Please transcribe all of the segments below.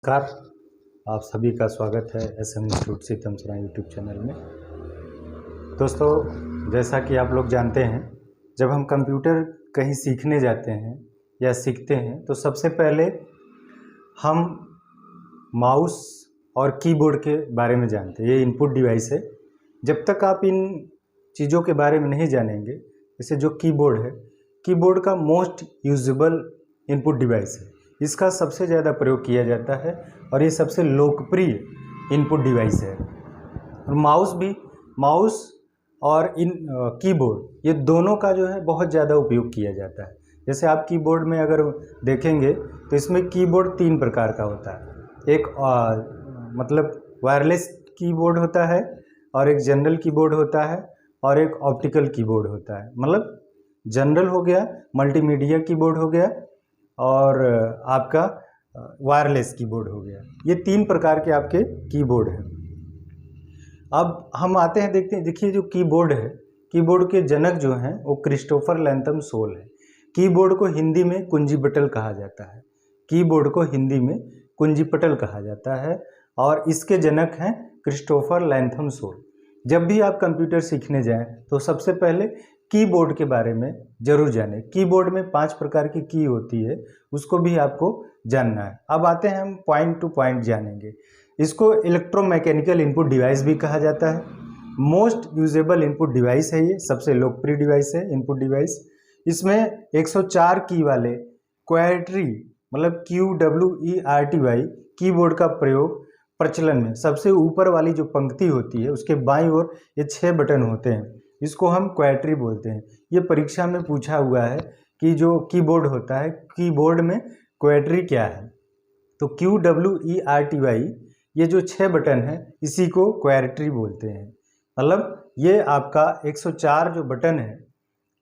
नमस्कार। आप सभी का स्वागत है SM इंस्टीट्यूट सीतमसरा यूट्यूब चैनल में। दोस्तों, जैसा कि आप लोग जानते हैं, जब हम कंप्यूटर कहीं सीखने जाते हैं या सीखते हैं तो सबसे पहले हम माउस और कीबोर्ड के बारे में जानते हैं। ये इनपुट डिवाइस है। जब तक आप इन चीज़ों के बारे में नहीं जानेंगे, जैसे जो कीबोर्ड है, कीबोर्ड का मोस्ट यूजेबल इनपुट डिवाइस है। इसका सबसे ज़्यादा प्रयोग किया जाता है और ये सबसे लोकप्रिय इनपुट डिवाइस है। और माउस और कीबोर्ड, ये दोनों का जो है बहुत ज़्यादा उपयोग किया जाता है। जैसे आप कीबोर्ड में अगर देखेंगे तो इसमें कीबोर्ड 3 प्रकार का होता है। एक मतलब वायरलेस कीबोर्ड होता है, और एक जनरल कीबोर्ड होता है, और एक ऑप्टिकल कीबोर्ड होता है। मतलब जनरल हो गया, मल्टीमीडिया कीबोर्ड हो गया, और आपका वायरलेस कीबोर्ड हो गया। ये 3 प्रकार के आपके कीबोर्ड हैं। अब हम आते हैं, देखते हैं। देखिए, जो कीबोर्ड है, कीबोर्ड के जनक जो हैं वो क्रिस्टोफर लैंथम सोल है। कीबोर्ड को हिंदी में कुंजीपटल कहा जाता है। कीबोर्ड को हिंदी में कुंजीपटल कहा जाता है और इसके जनक हैं क्रिस्टोफर लैंथम सोल। जब भी आप कंप्यूटर सीखने जाएं तो सबसे पहले कीबोर्ड के बारे में जरूर जानें। कीबोर्ड में 5 प्रकार की की होती है, उसको भी आपको जानना है। अब आते हैं, हम पॉइंट टू पॉइंट जानेंगे। इसको इलेक्ट्रोमैकेनिकल इनपुट डिवाइस भी कहा जाता है। मोस्ट यूजेबल इनपुट डिवाइस है, ये सबसे लोकप्रिय डिवाइस है, इनपुट डिवाइस। इसमें 104 की वाले क्वाड्री मतलब QWERTY कीबोर्ड का प्रयोग प्रचलन में। सबसे ऊपर वाली जो पंक्ति होती है उसके बाईं ओर ये 6 बटन होते हैं, इसको हम क्वाड्री बोलते हैं। ये परीक्षा में पूछा हुआ है कि जो कीबोर्ड होता है, कीबोर्ड में क्वाड्री क्या है। तो QWERTY ये जो 6 बटन है, इसी को क्वाड्री बोलते हैं। मतलब ये आपका 104 जो बटन है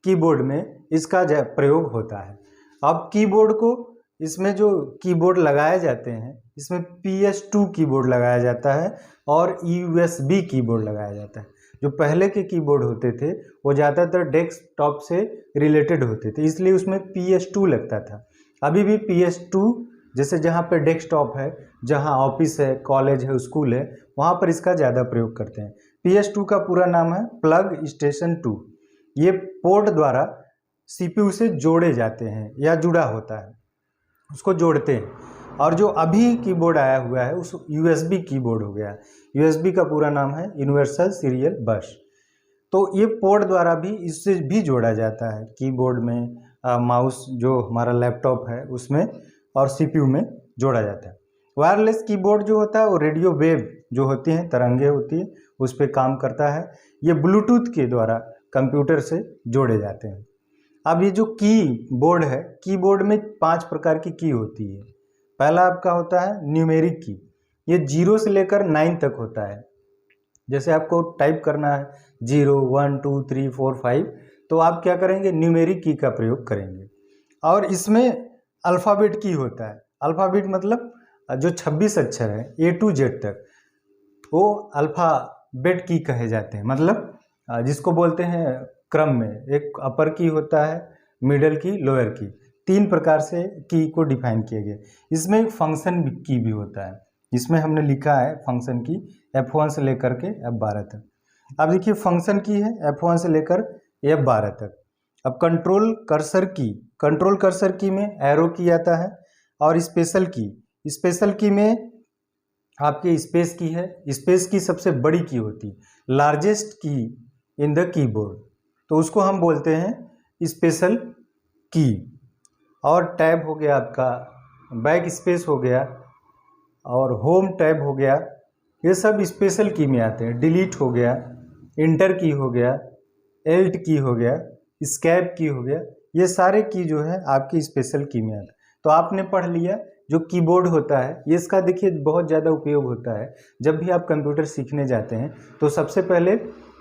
कीबोर्ड में, इसका प्रयोग होता है। अब कीबोर्ड को, इसमें जो कीबोर्ड लगाए जाते हैं, इसमें PS2 कीबोर्ड लगाया जाता है और USB कीबोर्ड लगाया जाता है। जो पहले के कीबोर्ड होते थे वो ज़्यादातर डेस्कटॉप से रिलेटेड होते थे, इसलिए उसमें PS2 लगता था। अभी भी PS2, जैसे जहाँ पे डेस्कटॉप है, जहाँ ऑफिस है, कॉलेज है, स्कूल है, वहाँ पर इसका ज़्यादा प्रयोग करते हैं। PS2 का पूरा नाम है प्लग स्टेशन 2। ये पोर्ट द्वारा CPU से जोड़े जाते हैं या जुड़ा होता है, उसको जोड़ते हैं। और जो अभी कीबोर्ड आया हुआ है उस USB कीबोर्ड हो गया। USB का पूरा नाम है यूनिवर्सल सीरियल बस। तो ये पोर्ट द्वारा भी इससे भी जोड़ा जाता है कीबोर्ड में, माउस जो हमारा लैपटॉप है उसमें, और CPU में जोड़ा जाता है। वायरलेस कीबोर्ड जो होता है वो रेडियो वेव जो होती हैं, तरंगे होती हैं, उस पर काम करता है। ये ब्लूटूथ के द्वारा कंप्यूटर से जोड़े जाते हैं। अब ये जो कीबोर्ड है, कीबोर्ड में 5 प्रकार की की होती है। पहला आपका होता है न्यूमेरिक की। ये 0 से लेकर 9 तक होता है। जैसे आपको टाइप करना है 0, 1, 2, 3, 4, 5, तो आप क्या करेंगे, न्यूमेरिक की का प्रयोग करेंगे। और इसमें अल्फ़ाबेट की होता है। अल्फ़ाबेट मतलब जो 26 अक्षर है A to Z तक, वो अल्फ़ाबेट की कहे जाते हैं। मतलब जिसको बोलते हैं क्रम में, एक अपर की होता है, मिडल की, लोअर की, 3 प्रकार से की को डिफाइन किया गया। इसमें एक फंक्शन की भी होता है। इसमें हमने लिखा है फंक्शन की F1 से लेकर के F12 तक। अब देखिए, फंक्शन की है F1 से लेकर F12 तक। अब कंट्रोल कर्सर की में एरो की आता है, और स्पेशल की में आपकी स्पेस की है। स्पेस की सबसे बड़ी की होती है, लार्जेस्ट की इन द कीबोर्ड, तो उसको हम बोलते हैं स्पेशल की। और टैब हो गया आपका, बैक स्पेस हो गया, और होम टैब हो गया, ये सब स्पेशल की में आते हैं। डिलीट हो गया, इंटर की हो गया, एल्ट की हो गया, स्कैप की हो गया, ये सारे की जो है आपकी स्पेशल की में आते हैं। तो आपने पढ़ लिया जो कीबोर्ड होता है, ये इसका देखिए बहुत ज़्यादा उपयोग होता है। जब भी आप कंप्यूटर सीखने जाते हैं तो सबसे पहले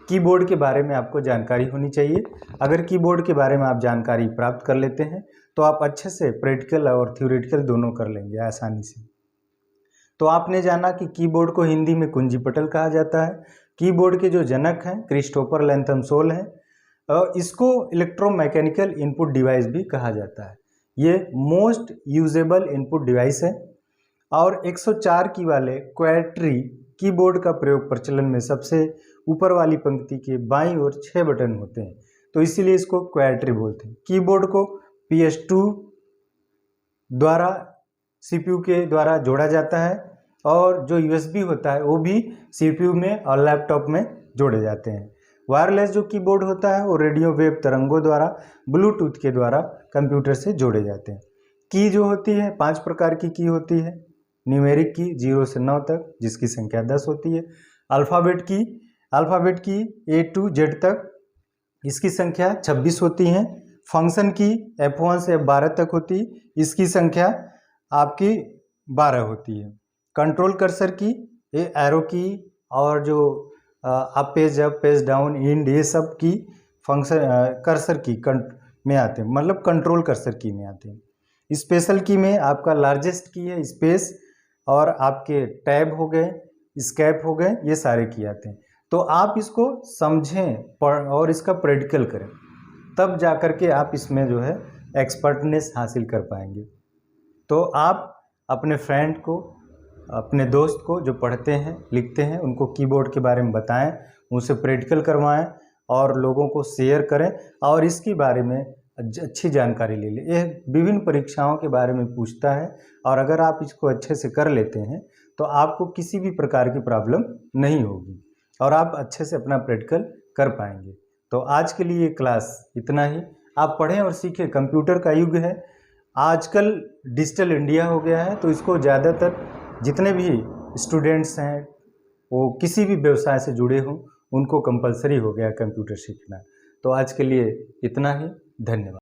कीबोर्ड के बारे में आपको जानकारी होनी चाहिए। अगर कीबोर्ड के बारे में आप जानकारी प्राप्त कर लेते हैं तो आप अच्छे से प्रैक्टिकल और थ्योरेटिकल दोनों कर लेंगे आसानी से। तो आपने जाना कि कीबोर्ड को हिंदी में कुंजीपटल कहा जाता है। कीबोर्ड के जो जनक हैं क्रिस्टोफर लैंथम सोल हैं। इसको इलेक्ट्रोमैकेनिकल इनपुट डिवाइस भी कहा जाता है। ये मोस्ट यूजेबल इनपुट डिवाइस है। और 104 की वाले क्वाड्री कीबोर्ड का प्रयोग प्रचलन में सबसे ऊपर वाली पंक्ति के बाईं ओर 6 बटन होते हैं, तो इसीलिए इसको क्वाड्री बोलते हैं। कीबोर्ड को PS2 द्वारा CPU के द्वारा जोड़ा जाता है और जो USB होता है वो भी CPU में और लैपटॉप में जोड़े जाते हैं। वायरलेस जो कीबोर्ड होता है वो रेडियो वेव तरंगों द्वारा ब्लूटूथ के द्वारा कंप्यूटर से जोड़े जाते हैं। की जो होती है 5 प्रकार की होती है। न्यूमेरिक की 0 से 9 तक, जिसकी संख्या 10 होती है। अल्फ़ाबेट की A to Z तक, इसकी संख्या 26 होती है। फंक्शन की F1 से F12 तक होती है, इसकी संख्या आपकी 12 होती है। कंट्रोल कर्सर की ये एरो की और जो up page up page down end ये सब की फंक्शन कर्सर की में आते हैं, मतलब कंट्रोल कर्सर की में आते हैं। स्पेशल की में आपका लार्जेस्ट की है स्पेस, और आपके टैब हो गए, स्केप हो गए, ये सारे की आते हैं। तो आप इसको समझें और इसका प्रैक्टिकल करें, तब जा कर के आप इसमें जो है एक्सपर्टनेस हासिल कर पाएंगे। तो आप अपने फ्रेंड को, अपने दोस्त को जो पढ़ते हैं लिखते हैं, उनको कीबोर्ड के बारे में बताएं, उनसे प्रैक्टिकल करवाएं और लोगों को शेयर करें और इसके बारे में अच्छी जानकारी ले लें। यह विभिन्न परीक्षाओं के बारे में पूछता है और अगर आप इसको अच्छे से कर लेते हैं तो आपको किसी भी प्रकार की प्रॉब्लम नहीं होगी और आप अच्छे से अपना प्रैक्टिकल कर पाएंगे। तो आज के लिए क्लास इतना ही। आप पढ़ें और सीखें, कंप्यूटर का युग है, आजकल डिजिटल इंडिया हो गया है, तो इसको ज़्यादातर जितने भी स्टूडेंट्स हैं वो किसी भी व्यवसाय से जुड़े हों, उनको कंपलसरी हो गया कंप्यूटर सीखना। तो आज के लिए इतना ही, धन्यवाद।